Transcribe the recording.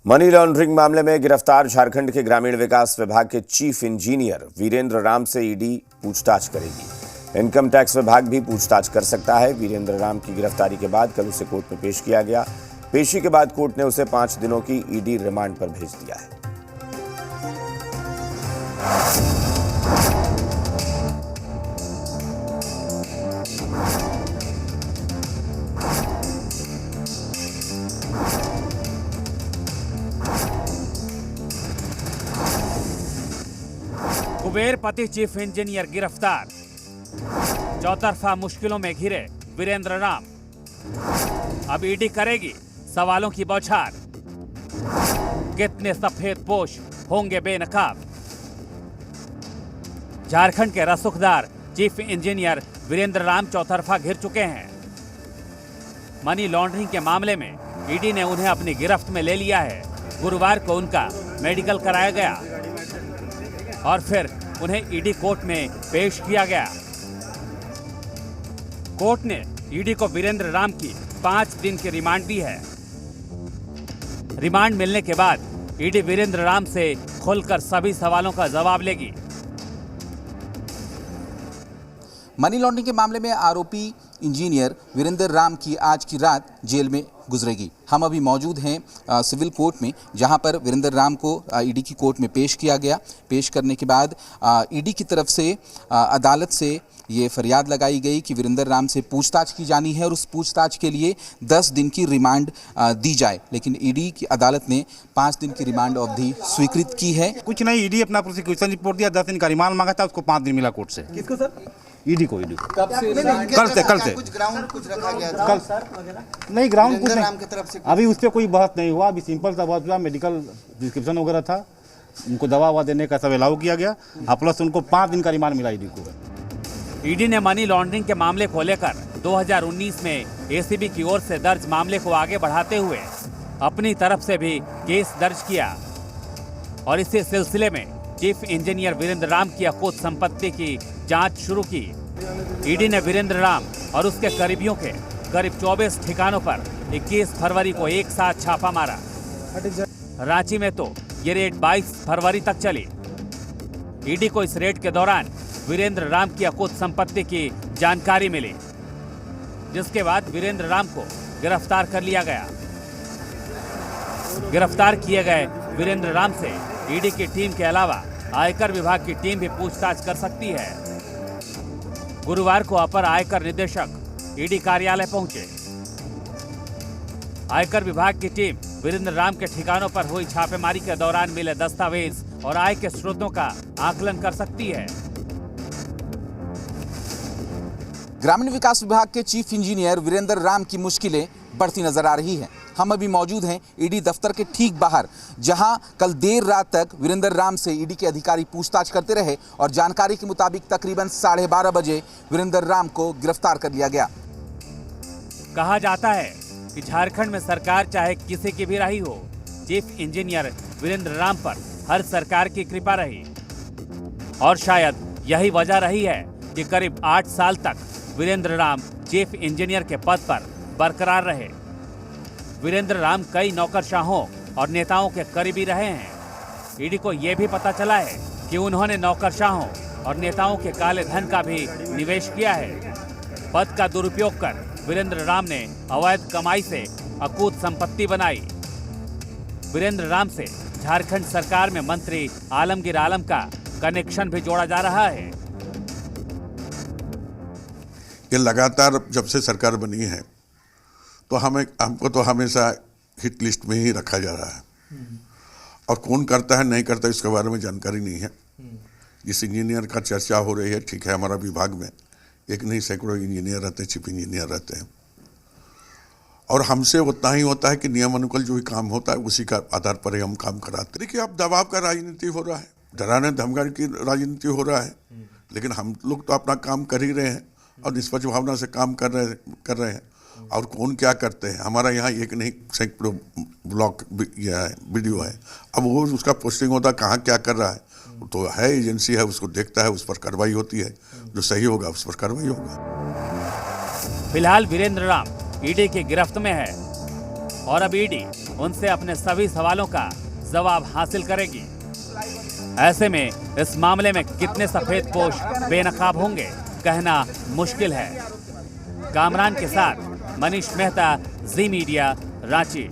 Money laundering मामले में गिरफ्तार झारखंड के ग्रामीण विकास विभाग के चीफ इंजीनियर वीरेंद्र राम से ईडी पूछताछ करेगी। इनकम टैक्स विभाग भी पूछताछ कर सकता है। वीरेंद्र राम की गिरफ्तारी के बाद कल उसे कोर्ट में पेश किया गया। पेशी के बाद कोर्ट ने उसे 5 दिनों की ईडी रिमांड पर भेज दिया है। कुबेरपति चीफ इंजीनियर गिरफ्तार। चौतरफा मुश्किलों में घिरे वीरेंद्र राम। अब ईडी करेगी सवालों की बौछार। कितने सफेद पोश होंगे बेनकाब। झारखंड के रसूखदार चीफ इंजीनियर वीरेंद्र राम चौतरफा घिर चुके हैं। मनी लॉन्ड्रिंग के मामले में ईडी ने उन्हें अपनी गिरफ्त में ले लिया है। गुरुवार को उनका मेडिकल कराया गया और फिर उन्हें ईडी कोर्ट में पेश किया गया। कोर्ट ने ईडी को वीरेंद्र राम की 5 दिन की रिमांड दी है। रिमांड मिलने के बाद ईडी वीरेंद्र राम से खुलकर सभी सवालों का जवाब लेगी। मनी लॉन्ड्रिंग के मामले में आरोपी इंजीनियर वीरेंद्र राम की आज की रात जेल में गुजरेगी। हम अभी मौजूद हैं सिविल कोर्ट में, जहां पर वीरेंद्र राम को ईडी की कोर्ट में पेश किया गया। पेश करने के बाद ईडी की तरफ से अदालत से ये फरियाद लगाई गई कि वीरेंद्र राम से पूछताछ की जानी है और उस पूछताछ के लिए 10 दिन की रिमांड दी जाए, लेकिन ईडी की अदालत ने 5 दिन की रिमांड अवधि स्वीकृत की है। कुछ नहीं, ईडी अपना प्रोसिक्यूशन रिपोर्ट दिया, 10 दिन का रिमांड मांगा था, उसको 5 दिन मिला कोर्ट से। किसको सर? ईडी को। ईडी कल से कुछ ग्राउंड कुछ रखा गया था कल नहीं, ग्राउंड कुछ राम की तरफ से अभी उस पर कोई बहस नहीं हुआ। अभी सिंपल सा बात हुआ, मेडिकल डिस्क्रिप्शन वगैरह था, उनको दवा ववा देने का सब अलाउ किया गया, प्लस उनको 5 दिन का रिमांड मिला ईडी को। ईडी ने मनी लॉन्ड्रिंग के मामले को लेकर 2019 में एसीबी की ओर से दर्ज मामले को आगे बढ़ाते हुए अपनी तरफ से भी केस दर्ज किया और इसी सिलसिले में चीफ इंजीनियर वीरेंद्र राम की अकूत संपत्ति की जांच शुरू की। ईडी ने वीरेंद्र राम और उसके करीबियों के करीब 24 ठिकानों पर 21 फरवरी को एक साथ छापा मारा। रांची में तो ये रेड 22 फरवरी तक चली। ईडी को इस रेड के दौरान वीरेंद्र राम की अकूत संपत्ति की जानकारी मिली, जिसके बाद वीरेंद्र राम को गिरफ्तार कर लिया गया। गिरफ्तार किए गए वीरेंद्र राम से ईडी की टीम के अलावा आयकर विभाग की टीम भी पूछताछ कर सकती है। गुरुवार को अपर आयकर निदेशक ईडी कार्यालय पहुंचे। आयकर विभाग की टीम वीरेंद्र राम के ठिकानों पर हुई छापेमारी के दौरान मिले दस्तावेज और आय के स्रोतों का आकलन कर सकती है। ग्रामीण विकास विभाग के चीफ इंजीनियर वीरेंद्र राम की मुश्किलें बढ़ती नजर आ रही हैं। हम अभी मौजूद हैं ईडी दफ्तर के ठीक बाहर, जहां कल देर रात तक वीरेंद्र राम से ईडी के अधिकारी पूछताछ करते रहे और जानकारी के मुताबिक तकरीबन 12:30 बजे वीरेंद्र राम को गिरफ्तार कर लिया गया। कहा जाता है कि झारखंड में सरकार चाहे किसी की भी रही हो, चीफ इंजीनियर वीरेंद्र राम पर हर सरकार की कृपा रही और शायद यही वजह रही है कि करीब 8 साल तक वीरेंद्र राम चीफ इंजीनियर के पद पर बरकरार रहे। वीरेंद्र राम कई नौकरशाहों और नेताओं के करीबी रहे हैं। ईडी को यह भी पता चला है कि उन्होंने नौकरशाहों और नेताओं के काले धन का भी निवेश किया है। पद का दुरुपयोग कर वीरेंद्र राम ने अवैध कमाई से अकूत संपत्ति बनाई। वीरेंद्र राम से झारखंड सरकार में मंत्री आलमगीर आलम का कनेक्शन भी जोड़ा जा रहा है। ये लगातार जब से सरकार बनी है तो हमको तो हमेशा हिट लिस्ट में ही रखा जा रहा है और कौन करता है नहीं करता इसके बारे में जानकारी नहीं है। जिस इंजीनियर का चर्चा हो रही है, ठीक है, हमारा विभाग में एक नहीं सैकड़ों इंजीनियर रहते हैं, चीफ इंजीनियर रहते हैं और हमसे उतना ही होता है कि नियम अनुकूल जो भी काम होता है उसी का आधार पर ही हम काम कराते हैं। देखिए, अब दबाव का राजनीति हो रहा है, डराने धमकाने की राजनीति हो रहा है, लेकिन हम लोग तो अपना काम कर ही रहे हैं और निष्पक्ष भावना से काम कर रहे हैं। और कौन क्या करते हैं, हमारा यहाँ एक नहीं सैकड़ों ब्लॉग यह है, वीडियो है। अब वो उसका पोस्टिंग होता है, कहाँ क्या कर रहा है, तो है एजेंसी है, उसको देखता है, उस पर कार्रवाई होती है, जो सही होगा उस पर कार्रवाई होगा। फिलहाल वीरेंद्र राम ईडी की गिरफ्त में है। और अब ईडी उनसे अपने सभी सवालों का जवाब हासिल करेगी। ऐसे में इस मामले में कितने सफेद पोश बेनकाब होंगे कहना मुश्किल है। कामरान के साथ मनीष मेहता, जी मीडिया, रांची।